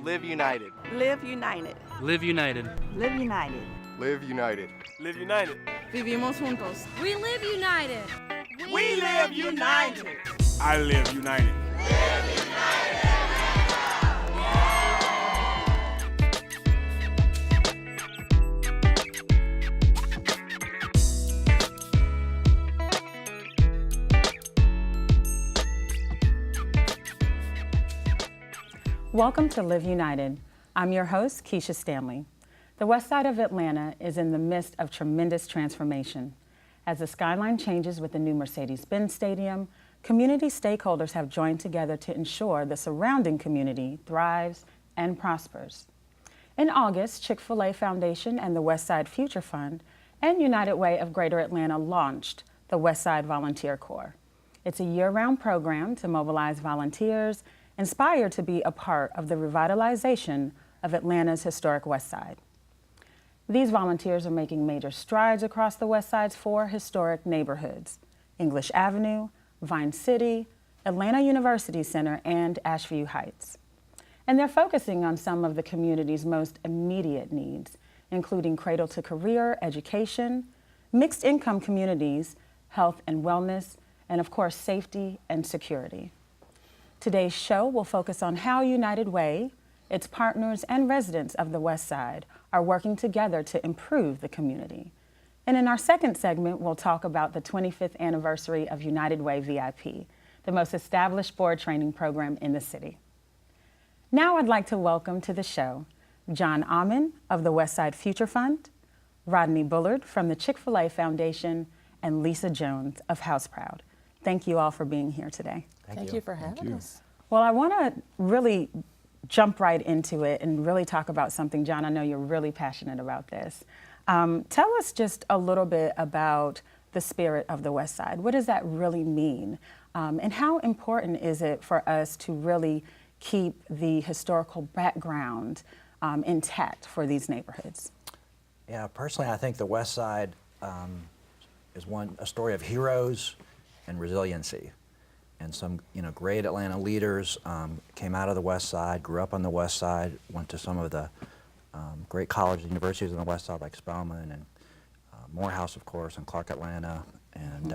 Live united. Live united. Live united. Live united. Live united. Live united. Vivimos juntos. We live united. We live united. I live united. Welcome to Live United. I'm your host, Kisha Stanley. The west side of Atlanta is in the midst of tremendous transformation. As the skyline changes with the new Mercedes-Benz Stadium, community stakeholders have joined together to ensure the surrounding community thrives and prospers. In August, Chick-fil-A Foundation and the Westside Future Fund and United Way of Greater Atlanta launched the Westside Volunteer Corps. It's a year-round program to mobilize volunteers inspired to be a part of the revitalization of Atlanta's historic West Side. These volunteers are making major strides across the West Side's 4 historic neighborhoods: English Avenue, Vine City, Atlanta University Center, and Ashview Heights. And they're focusing on some of the community's most immediate needs, including cradle-to-career education, mixed-income communities, health and wellness, and of course, safety and security. Today's show will focus on how United Way, its partners, and residents of the West Side are working together to improve the community. And in our second segment, we'll talk about the 25th anniversary of United Way VIP, the most established board training program in the city. Now I'd like to welcome to the show John Ahmann of the Westside Future Fund, Rodney Bullard from the Chick-fil-A Foundation, and Lisa Jones of House Proud. Thank you all for being here today. Thank you for having us. Well, I want to really jump right into it and really talk about something. John, I know you're really passionate about this. Tell us just a little bit about the spirit of the West Side. What does that really mean? And how important is it for us to really keep the historical background intact for these neighborhoods? Yeah, personally, I think the West Side is a story of heroes and resiliency. And some great Atlanta leaders came out of the West Side, grew up on the West Side, went to some of the great colleges and universities on the West Side like Spelman and Morehouse, of course, and Clark Atlanta. And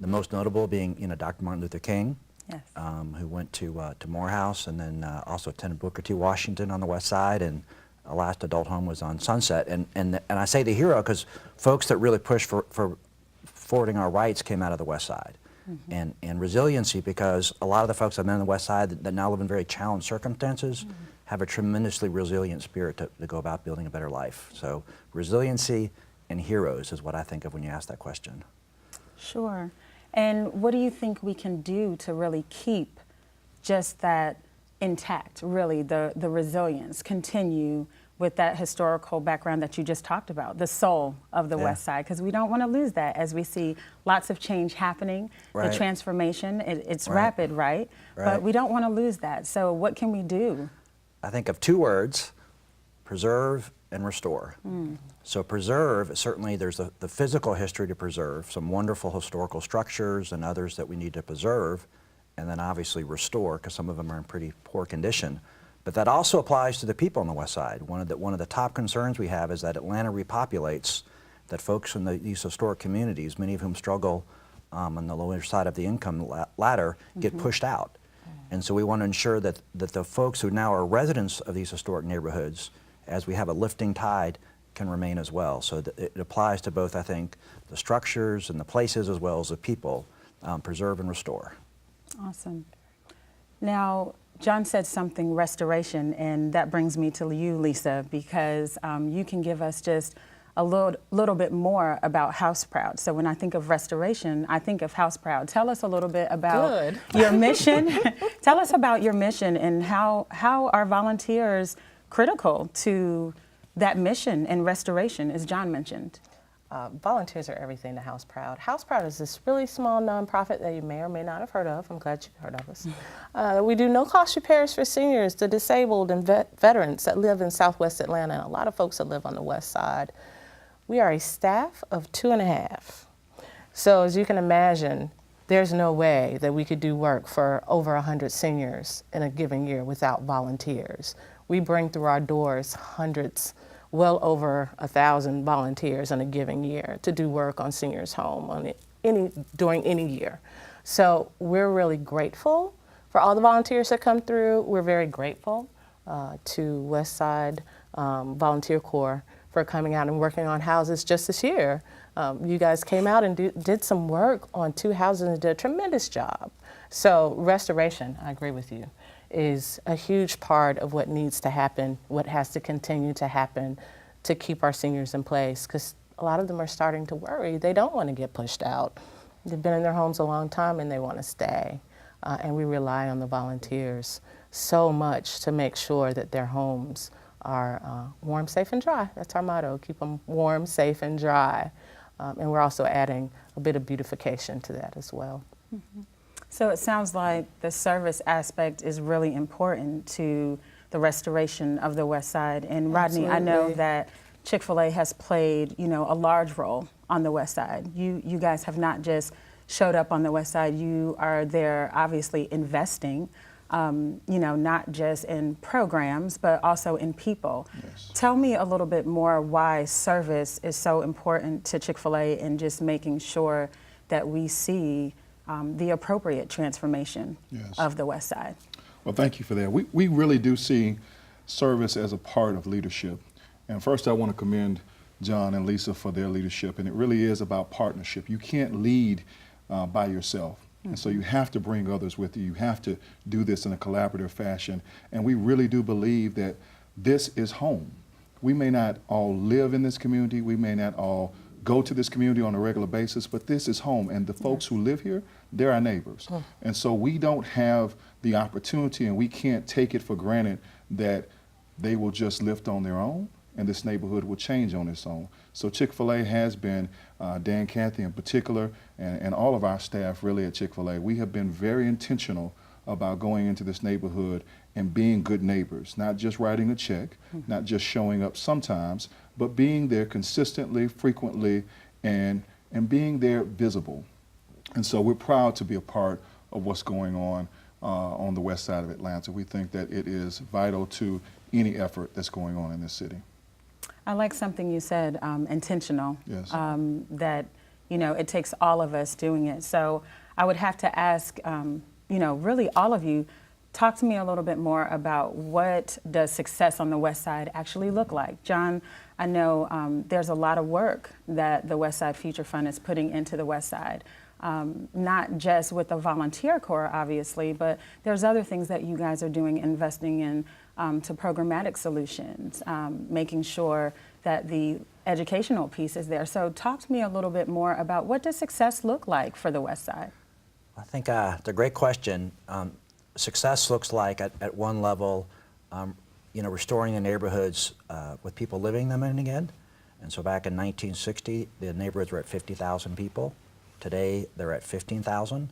the most notable being Dr. Martin Luther King, Yes. Who went to Morehouse and then also attended Booker T. Washington on the West Side, and our last adult home was on Sunset. And I say the hero because folks that really pushed for forwarding our rights came out of the West Side. Mm-hmm. And resiliency, because a lot of the folks that live on the West Side that now live in very challenged circumstances have a tremendously resilient spirit to go about building a better life. So resiliency and heroes is what I think of when you ask that question. Sure. And what do you think we can do to really keep just that intact, really, the resilience, continue with that historical background that you just talked about, the soul of the West Side, because we don't want to lose that as we see lots of change happening, Right. the transformation, it's Right. rapid, right? Right. But we don't want to lose that. So what can we do? I think of 2 words: preserve and restore. So preserve, certainly there's the physical history to preserve, some wonderful historical structures and others that we need to preserve, and then obviously restore, because some of them are in pretty poor condition. But that also applies to the people on the West Side. One of the top concerns we have is that Atlanta repopulates, that folks in these historic communities, many of whom struggle on the lower side of the income ladder, get pushed out. And so we want to ensure that the folks who now are residents of these historic neighborhoods, as we have a lifting tide, can remain as well. So it applies to both, I think, the structures and the places as well as the people, preserve and restore. Awesome. Now, John said something restoration, and that brings me to you, Lisa, because you can give us just a little bit more about House Proud. So when I think of restoration, I think of House Proud. Tell us a little bit about your mission. Tell us about your mission and how are volunteers critical to that mission and restoration, as John mentioned. Volunteers are everything to House Proud. House Proud is this really small nonprofit that you may or may not have heard of. I'm glad you've heard of us. We do no-cost repairs for seniors, the disabled, and veterans that live in Southwest Atlanta, and a lot of folks that live on the West Side. We are a staff of 2.5. So as you can imagine, there's no way that we could do work for over 100 seniors in a given year without volunteers. We bring through our doors hundreds, well over 1,000 volunteers in a given year to do work on seniors' home during any year. So we're really grateful for all the volunteers that come through. We're very grateful to Westside Volunteer Corps for coming out and working on houses just this year. You guys came out and did some work on 2 houses and did a tremendous job. So restoration, I agree with you, is a huge part of what needs to happen, what has to continue to happen to keep our seniors in place, because a lot of them are starting to worry. They don't want to get pushed out. They've been in their homes a long time and they want to stay. And we rely on the volunteers so much to make sure that their homes are warm, safe, and dry. That's our motto, keep them warm, safe, and dry. And we're also adding a bit of beautification to that as well. Mm-hmm. So it sounds like the service aspect is really important to the restoration of the West Side. And Rodney, I know that Chick-fil-A has played, a large role on the West Side. You guys have not just showed up on the West Side, you are there obviously investing, not just in programs, but also in people. Yes. Tell me a little bit more why service is so important to Chick-fil-A and just making sure that we see the appropriate transformation of the West Side. Well, thank you for that. We really do see service as a part of leadership. And first I want to commend John and Lisa for their leadership, and it really is about partnership. You can't lead by yourself. And so you have to bring others with you. You have to do this in a collaborative fashion. And we really do believe that this is home. We may not all live in this community. We may not all go to this community on a regular basis, but this is home. And the folks who live here, they're our neighbors. And so we don't have the opportunity, and we can't take it for granted that they will just lift on their own and this neighborhood will change on its own. So Chick-fil-A has been, Dan Cathy in particular, and all of our staff really at Chick-fil-A, we have been very intentional about going into this neighborhood and being good neighbors, not just writing a check, not just showing up sometimes, but being there consistently, frequently, and being there visible. And so we're proud to be a part of what's going on the west side of Atlanta. We think that it is vital to any effort that's going on in this city. I like something you said, intentional. Yes. That, it takes all of us doing it. So I would have to ask, really all of you, talk to me a little bit more about what does success on the West Side actually look like. John, I know there's a lot of work that the West Side Future Fund is putting into the West Side. Not just with the volunteer corps, obviously, but there's other things that you guys are doing, investing in to programmatic solutions, making sure that the educational piece is there. So talk to me a little bit more about what does success look like for the West Side? I think it's a great question. Success looks like at one level, restoring the neighborhoods with people living them in again. And so back in 1960, the neighborhoods were at 50,000 people. Today, they're at 15,000.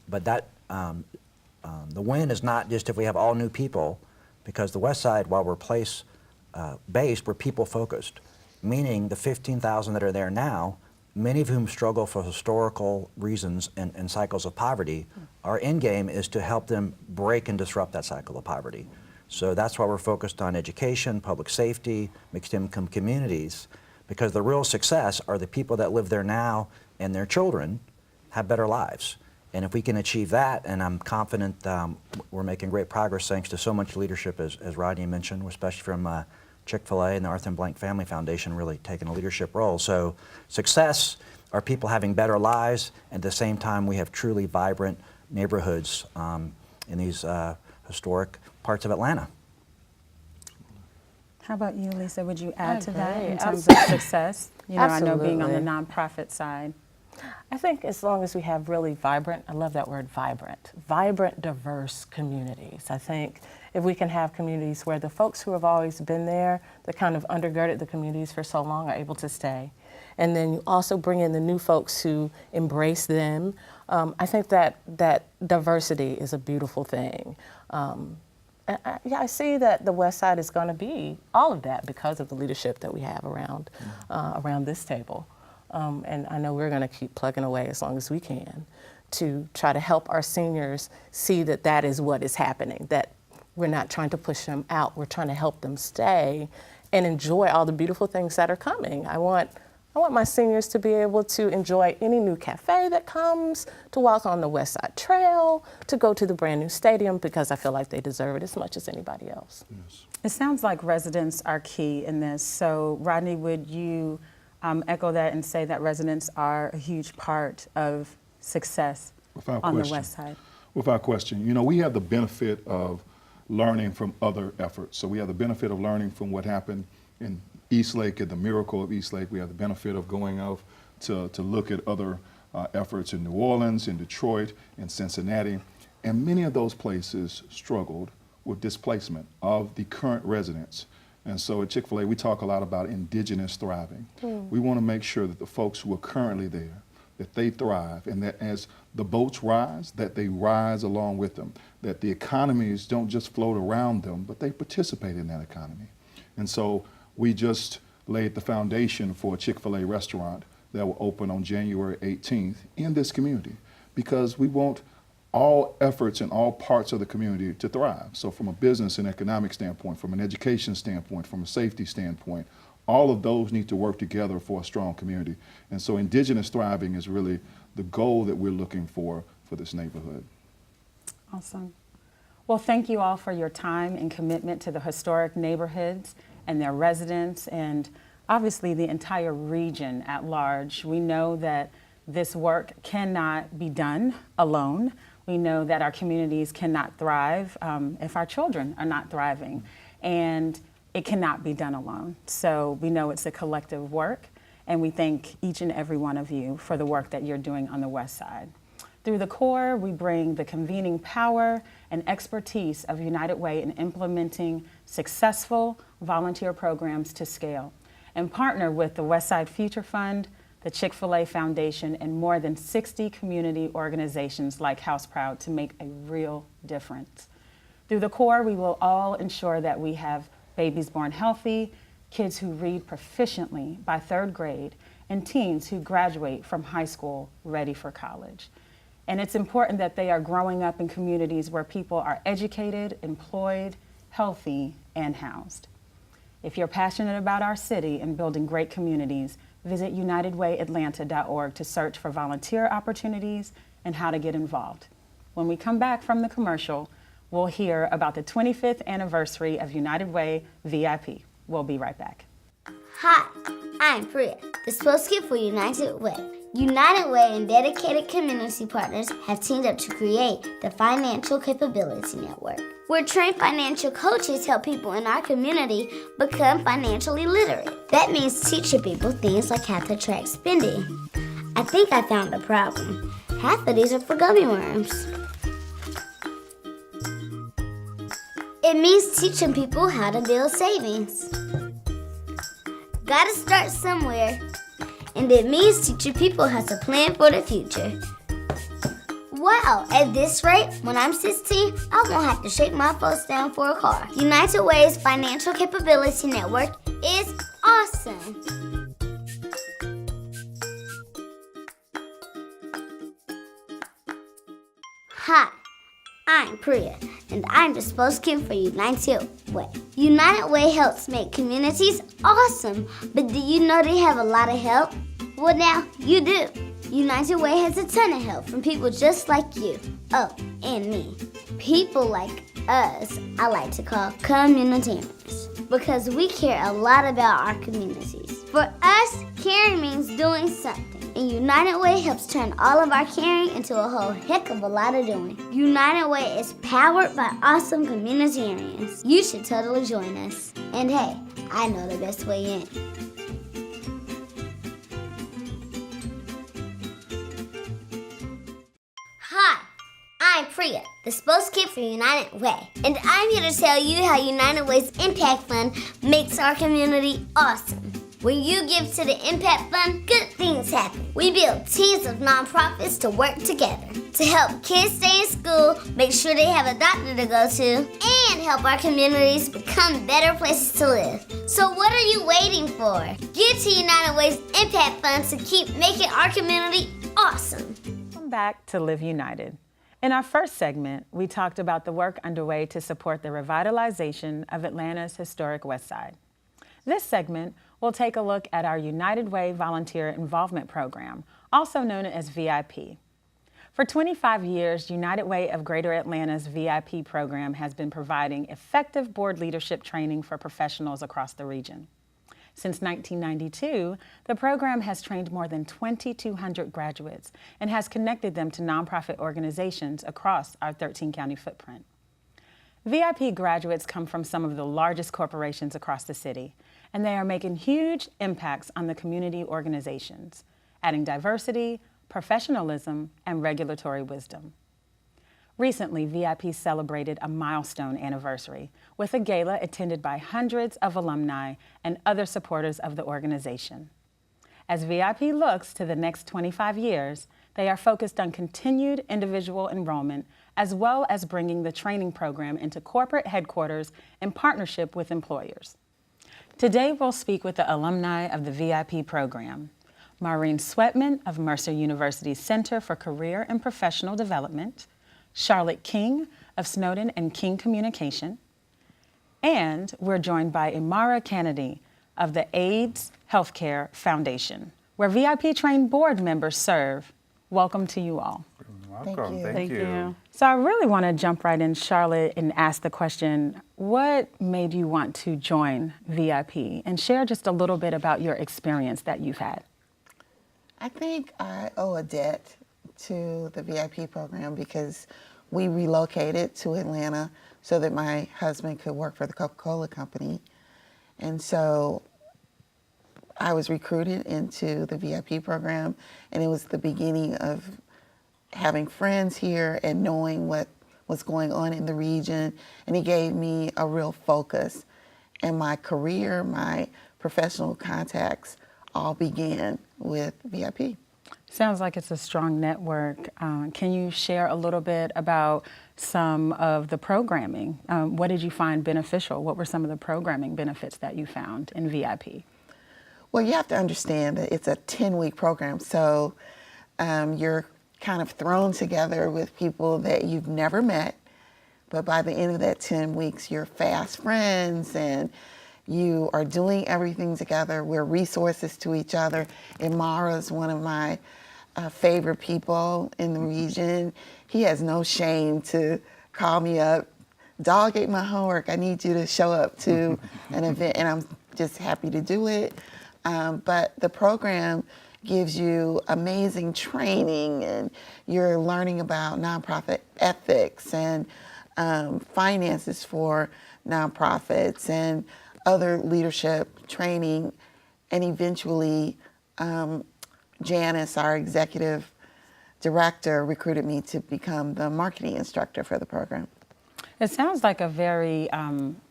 But that the win is not just if we have all new people, because the West Side, while we're place-based, we're people-focused, meaning the 15,000 that are there now, many of whom struggle for historical reasons and cycles of poverty. Our end game is to help them break and disrupt that cycle of poverty. So that's why we're focused on education, public safety, mixed income communities, because the real success are the people that live there now and their children have better lives. And if we can achieve that, and I'm confident we're making great progress thanks to so much leadership, as Rodney mentioned, especially from Chick-fil-A and the Arthur and Blank Family Foundation really taking a leadership role. So success are people having better lives, and at the same time we have truly vibrant neighborhoods in these historic parts of Atlanta. How about you, Lisa? Would you add to that in terms of success? I know being on the nonprofit side. I think as long as we have really vibrant, I love that word vibrant, diverse communities. I think if we can have communities where the folks who have always been there, that kind of undergirded the communities for so long, are able to stay. And then you also bring in the new folks who embrace them. I think that diversity is a beautiful thing. I see that the West Side is going to be all of that because of the leadership that we have around this table. And I know we're going to keep plugging away as long as we can to try to help our seniors see that that is what is happening, that we're not trying to push them out, we're trying to help them stay and enjoy all the beautiful things that are coming. I want my seniors to be able to enjoy any new cafe that comes, to walk on the Westside Trail, to go to the brand new stadium, because I feel like they deserve it as much as anybody else. Yes. It sounds like residents are key in this. So, Rodney, would you echo that and say that residents are a huge part of success Without on question. the West Side? Without question. You know, we have the benefit of learning from other efforts. So we have the benefit of learning from what happened in Eastlake and the miracle of Eastlake. We have the benefit of going out to look at other efforts in New Orleans, in Detroit, in Cincinnati. And many of those places struggled with displacement of the current residents. And so at Chick-fil-A, we talk a lot about indigenous thriving. We want to make sure that the folks who are currently there, that they thrive, and that as the boats rise, that they rise along with them, that the economies don't just float around them, but they participate in that economy. And so we just laid the foundation for a Chick-fil-A restaurant that will open on January 18th in this community, because we want all efforts in all parts of the community to thrive. So from a business and economic standpoint, from an education standpoint, from a safety standpoint, all of those need to work together for a strong community. And so indigenous thriving is really the goal that we're looking for this neighborhood. Awesome. Well, thank you all for your time and commitment to the historic neighborhoods and their residents, and obviously the entire region at large. We know that this work cannot be done alone. We know that our communities cannot thrive if our children are not thriving, and it cannot be done alone. So we know it's a collective work, and we thank each and every one of you for the work that you're doing on the West Side. Through the core, we bring the convening power and expertise of United Way in implementing successful volunteer programs to scale, and partner with the Westside Future Fund, the Chick-fil-A Foundation, and more than 60 community organizations like House Proud to make a real difference. Through the core, we will all ensure that we have babies born healthy, kids who read proficiently by 3rd grade, and teens who graduate from high school ready for college. And it's important that they are growing up in communities where people are educated, employed, healthy, and housed. If you're passionate about our city and building great communities, visit unitedwayatlanta.org to search for volunteer opportunities and how to get involved. When we come back from the commercial, we'll hear about the 25th anniversary of United Way VIP. We'll be right back. Hi, I'm Priya, the spokesperson for United Way. United Way and dedicated community partners have teamed up to create the Financial Capability Network, where trained financial coaches help people in our community become financially literate. That means teaching people things like how to track spending. I think I found the problem. Half of these are for gummy worms. It means teaching people how to build savings. Gotta start somewhere. And it means teaching people how to plan for the future. Wow, at this rate, when I'm 16, I won't have to shake my folks down for a car. United Way's Financial Capability Network is awesome. Hi, I'm Priya, and I'm the spokesperson for United Way. United Way helps make communities awesome, but do you know they have a lot of help? Well, now you do. United Way has a ton of help from people just like you. Oh, and me. People like us, I like to call communitarians, because we care a lot about our communities. For us, caring means doing something. And United Way helps turn all of our caring into a whole heck of a lot of doing. United Way is powered by awesome communitarians. You should totally join us. And hey, I know the best way in. Hi, I'm Priya, the spokesperson for United Way. And I'm here to tell you how United Way's Impact Fund makes our community awesome. When you give to the Impact Fund, good things happen. We build teams of nonprofits to work together to help kids stay in school, make sure they have a doctor to go to, and help our communities become better places to live. So what are you waiting for? Give to United Way's Impact Fund to keep making our community awesome. Welcome back to Live United. In our first segment, we talked about the work underway to support the revitalization of Atlanta's historic Westside. This segment will take a look at our United Way Volunteer Involvement Program, also known as VIP. For 25 years, United Way of Greater Atlanta's VIP program has been providing effective board leadership training for professionals across the region. Since 1992, the program has trained more than 2,200 graduates and has connected them to nonprofit organizations across our 13-county footprint. VIP graduates come from some of the largest corporations across the city, and they are making huge impacts on the community organizations, adding diversity, professionalism, and regulatory wisdom. Recently, VIP celebrated a milestone anniversary with a gala attended by hundreds of alumni and other supporters of the organization. As VIP looks to the next 25 years, they are focused on continued individual enrollment as well as bringing the training program into corporate headquarters in partnership with employers. Today, we'll speak with the alumni of the VIP program, Maureen Sweatman of Mercer University's Center for Career and Professional Development, Charlotte King of Snowden and King Communication, and we're joined by Imara Canady of the AIDS Healthcare Foundation, where VIP-trained board members serve. Welcome to you all. Welcome. Thank you. So I really want to jump right in, Charlotte, and ask the question, what made you want to join VIP? And share just a little bit about your experience that you've had. I think I owe a debt to the VIP program because we relocated to Atlanta so that my husband could work for the Coca-Cola company. And so I was recruited into the VIP program, and it was the beginning of having friends here and knowing what was going on in the region. And it gave me a real focus. And my career, my professional contacts all began with VIP. Sounds like it's a strong network. Can you share a little bit about some of the programming? What did you find beneficial? What were some of the programming benefits that you found in VIP? Well, you have to understand that it's a 10-week program, so you're kind of thrown together with people that you've never met, but by the end of that 10 weeks, you're fast friends and you are doing everything together. We're resources to each other. Imara is one of my favorite people in the region. He has no shame to call me up. Dog ate my homework. I need you to show up to an event, and I'm just happy to do it. But the program gives you amazing training, and you're learning about nonprofit ethics and finances for nonprofits and other leadership training, and eventually Janice, our executive director, recruited me to become the marketing instructor for the program. It sounds like a very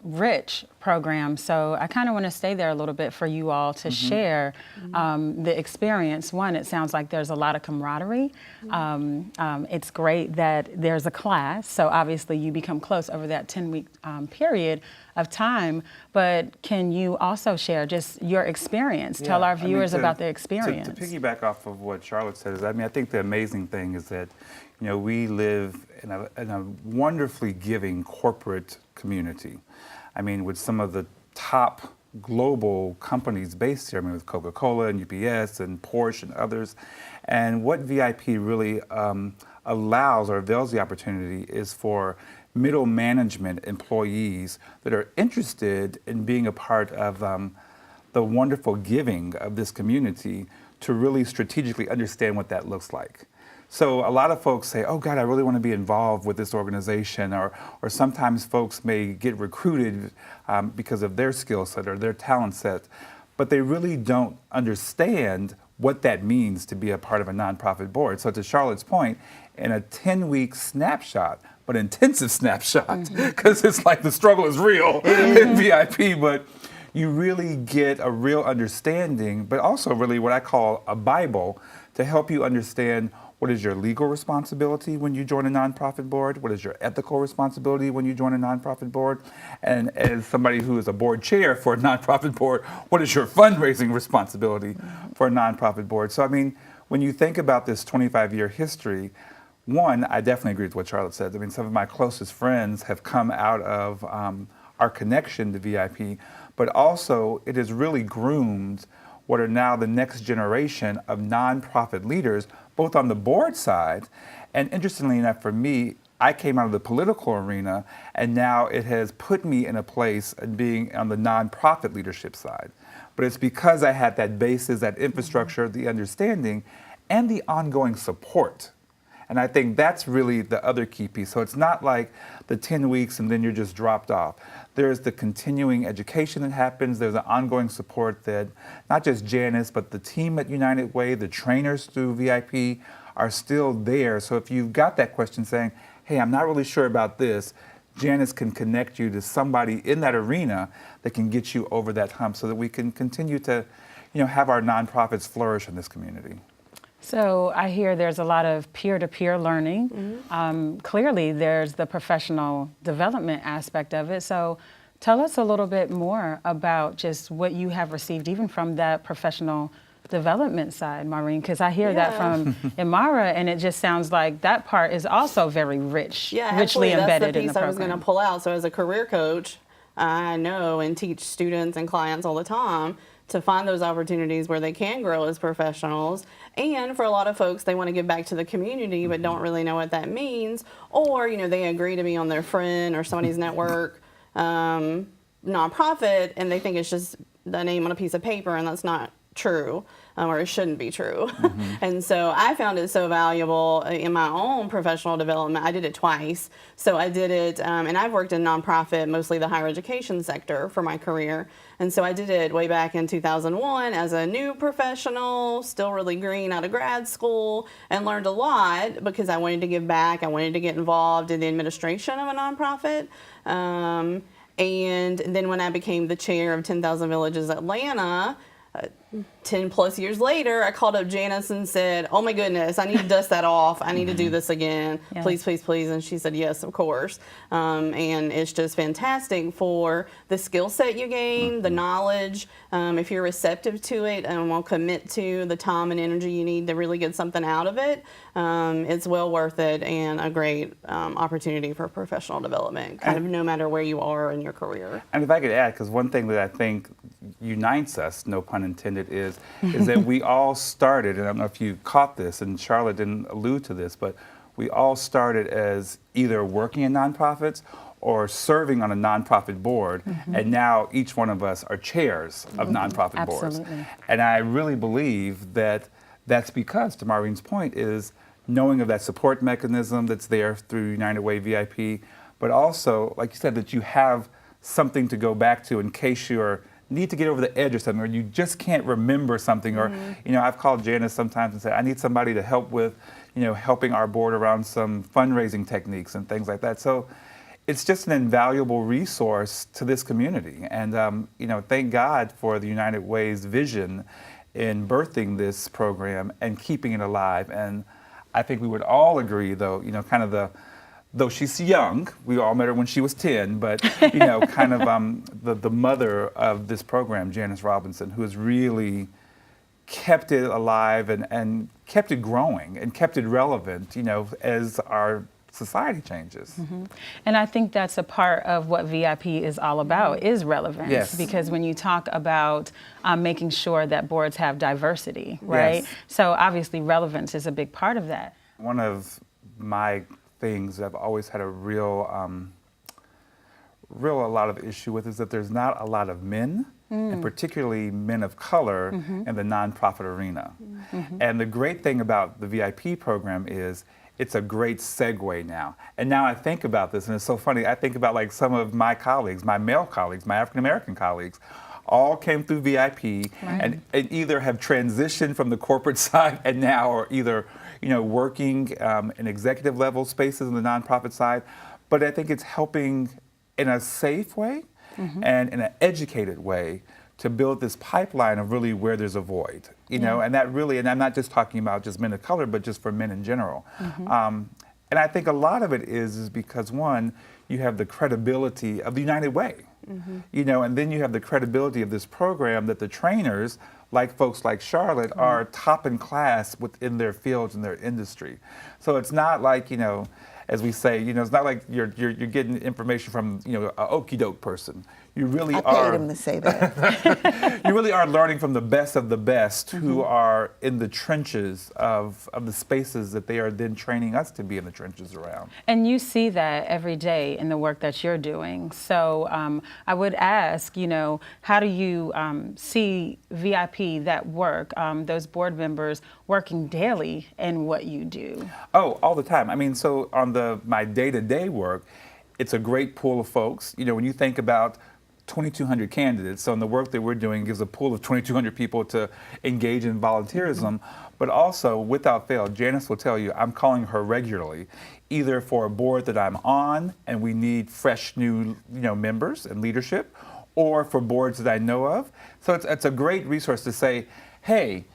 rich program, so I kind of want to stay there a little bit for you all to share the experience. One, it sounds like there's a lot of camaraderie. It's great that there's a class, so obviously you become close over that 10-week period of time, but can you also share just your experience? Tell our viewers about the experience. To piggyback off of what Charlotte says, I think the amazing thing is that, we live in a wonderfully giving corporate community. With some of the top global companies based here, with Coca-Cola and UPS and Porsche and others. And what VIP really allows or avails the opportunity is for middle management employees that are interested in being a part of the wonderful giving of this community to really strategically understand what that looks like. So a lot of folks say, oh God, I really want to be involved with this organization, or sometimes folks may get recruited because of their skill set or their talent set, but they really don't understand what that means to be a part of a nonprofit board. So to Charlotte's point, in a 10-week snapshot, but intensive snapshot, because it's like the struggle is real in VIP, but you really get a real understanding, but also really what I call a Bible to help you understand what is your legal responsibility when you join a nonprofit board, what is your ethical responsibility when you join a nonprofit board, and as somebody who is a board chair for a nonprofit board, what is your fundraising responsibility for a nonprofit board? So I mean, when you think about this 25-year history, one, I definitely agree with what Charlotte said. I mean, some of my closest friends have come out of our connection to VIP, but also it has really groomed what are now the next generation of nonprofit leaders, both on the board side, and interestingly enough for me, I came out of the political arena, and now it has put me in a place of being on the nonprofit leadership side. But it's because I had that basis, that infrastructure, the understanding, and the ongoing support. And I think that's really the other key piece. So it's not like the 10 weeks and then you're just dropped off. There's the continuing education that happens. There's the ongoing support that not just Janice, but the team at United Way, the trainers through VIP are still there. So if you've got that question saying, hey, I'm not really sure about this, Janice can connect you to somebody in that arena that can get you over that hump so that we can continue to, have our nonprofits flourish in this community. So I hear there's a lot of peer-to-peer learning. Clearly, there's the professional development aspect of it. So tell us a little bit more about just what you have received, even from that professional development side, Maureen, because I hear that from Imara, and it just sounds like that part is also very rich, richly embedded in the program. That's the piece I was going to pull out. So as a career coach, I know and teach students and clients all the time to find those opportunities where they can grow as professionals. And for a lot of folks, they want to give back to the community but don't really know what that means. Or, they agree to be on their friend or somebody's network nonprofit, and they think it's just the name on a piece of paper, and that's not true. Or it shouldn't be true. And so I found it so valuable in my own professional development. I did it twice. So I did it, and I've worked in nonprofit, mostly the higher education sector for my career. And so I did it way back in 2001 as a new professional, still really green out of grad school, and learned a lot because I wanted to give back. I wanted to get involved in the administration of a nonprofit. And then when I became the chair of 10,000 Villages Atlanta, 10 plus years later, I called up Janice and said, oh my goodness, I need to dust that off. I need to do this again. Yes. Please, please, please. And she said, yes, of course. And it's just fantastic for the skill set you gain, the knowledge. If you're receptive to it and will commit to the time and energy you need to really get something out of it, it's well worth it and a great opportunity for professional development, kind of no matter where you are in your career. And if I could add, because one thing that I think unites us, no pun intended, is that we all started, and I don't know if you caught this, and Charlotte didn't allude to this, but we all started as either working in nonprofits or serving on a nonprofit board, and now each one of us are chairs of nonprofit boards. And I really believe that that's because, to Maureen's point, is knowing of that support mechanism that's there through United Way VIP, but also, like you said, that you have something to go back to in case you're need to get over the edge or something, or you just can't remember something, or I've called Janice sometimes and said, I need somebody to help with, helping our board around some fundraising techniques and things like that. So it's just an invaluable resource to this community. And thank God for the United Way's vision in birthing this program and keeping it alive. And I think we would all agree, though, though she's young, we all met her when she was 10, but the mother of this program, Janice Robinson, who has really kept it alive and kept it growing and kept it relevant, as our society changes. And I think that's a part of what VIP is all about, is relevance. Yes. Because when you talk about making sure that boards have diversity, right? Yes. So obviously relevance is a big part of that. One of my things that I've always had a a lot of issue with is that there's not a lot of men, and particularly men of color, in the nonprofit arena. And the great thing about the VIP program is it's a great segue now. And now I think about this, and it's so funny, I think about like some of my colleagues, my male colleagues, my African-American colleagues, all came through VIP and either have transitioned from the corporate side and now are either working in executive level spaces in the nonprofit side. But I think it's helping in a safe way, and in an educated way to build this pipeline of really where there's a void, you know, and that really, and I'm not just talking about just men of color, but just for men in general. And I think a lot of it is because, one, you have the credibility of the United Way, you know, and then you have the credibility of this program that the trainers, like folks like Charlotte, are top in class within their fields and their industry. So it's not like, you know, as we say, you know, it's not like you're getting information from, you know, an okey doke person. You really I are. paid him to say that. You really are learning from the best of the best who are in the trenches of the spaces that they are then training us to be in the trenches around. And you see that every day in the work that you're doing. So I would ask, you know, how do you see VIP, that work, those board members working daily in what you do? Oh, all the time. I mean, so on my day-to-day work, it's a great pool of folks. You know, when you think about 2,200 candidates, so in the work that we're doing gives a pool of 2,200 people to engage in volunteerism, but also, without fail, Janice will tell you, I'm calling her regularly, either for a board that I'm on and we need fresh new, you know, members and leadership, or for boards that I know of. So it's a great resource to say, hey,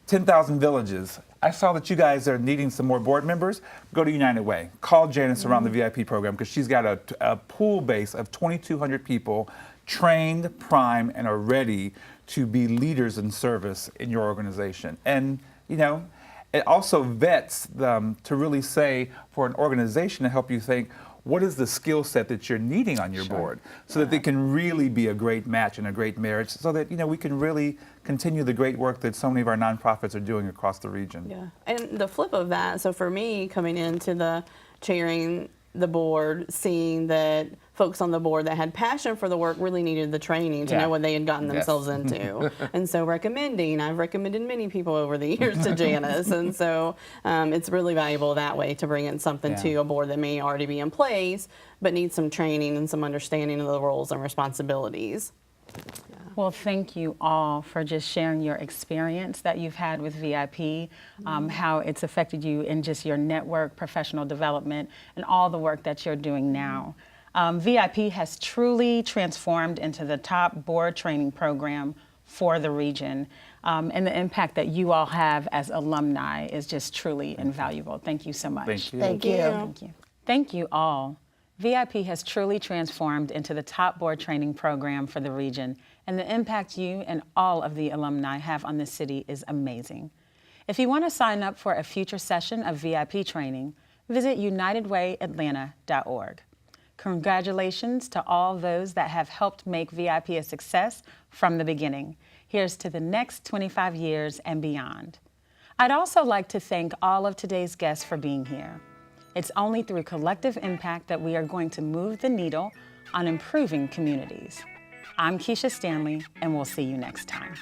10,000 villages, I saw that you guys are needing some more board members. Go to United Way. Call Janice around the VIP program because she's got a pool base of 2,200 people trained, primed, and are ready to be leaders in service in your organization. And, you know, it also vets them to really say, for an organization to help you think, what is the skill set that you're needing on your board so that they can really be a great match and a great marriage so that, you know, we can really continue the great work that so many of our nonprofits are doing across the region. Yeah, and the flip of that, so for me, coming into the chairing the board, seeing that folks on the board that had passion for the work really needed the training to know what they had gotten themselves into. And so I've recommended many people over the years to Janice. And so it's really valuable that way to bring in something to a board that may already be in place, but needs some training and some understanding of the roles and responsibilities. Well, thank you all for just sharing your experience that you've had with VIP, how it's affected you in just your network, professional development, and all the work that you're doing now. VIP has truly transformed into the top board training program for the region. And the impact that you all have as alumni is just truly invaluable. Thank you so much. Thank you. Thank you. Thank you. Thank you all. VIP has truly transformed into the top board training program for the region, and the impact you and all of the alumni have on the city is amazing. If you want to sign up for a future session of VIP training, visit unitedwayatlanta.org. Congratulations to all those that have helped make VIP a success from the beginning. Here's to the next 25 years and beyond. I'd also like to thank all of today's guests for being here. It's only through collective impact that we are going to move the needle on improving communities. I'm Kisha Stanley, and we'll see you next time.